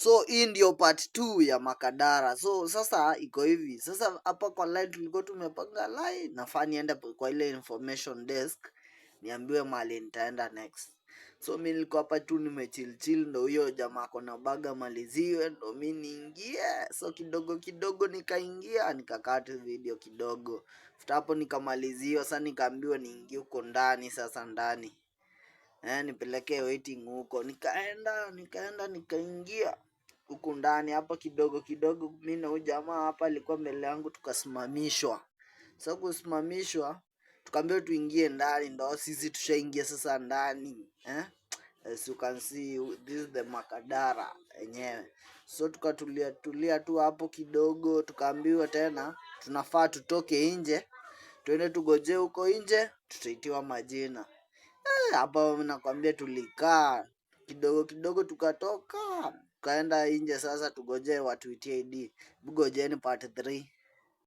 So hii ndio part 2 ya Makadara. So sasa iko hivi. Sasa hapa kwa line tulikuwa tumepanga line, nafaa niende kwa ile information desk niambiwe mahali nitaenda next. So mimi nilikuwa hapa tu nimechill, ndo huyo jamaa kona baga maliziwe, ndo mimi niingie. So kidogo kidogo nikaingia, nikakaa tu video kidogo. Futa hapo nikamaliziwa, sasa nikaambiwa niingie huko ndani, sasa ndani. Nipeleke waiting huko. Nikaingia huku ndani hapa kidogo kidogo. Mimi na huyu jamaa hapa alikuwa mbele yangu, tukasimamishwa. Sasa kusimamishwa, tukaambiwa tuingie ndani, ndo sisi tushaingia sasa ndani. As you can see, this is the Makadara yenyewe. So tukatulia tu hapo kidogo, tukaambiwa tena tunafaa tutoke nje, tuende tugoje huko nje, tutaitiwa majina. Hapa nakwambia tulikaa kidogo kidogo, tukatoka tukaenda nje. Sasa tugoje watuitie ID. Bugojeni part 3.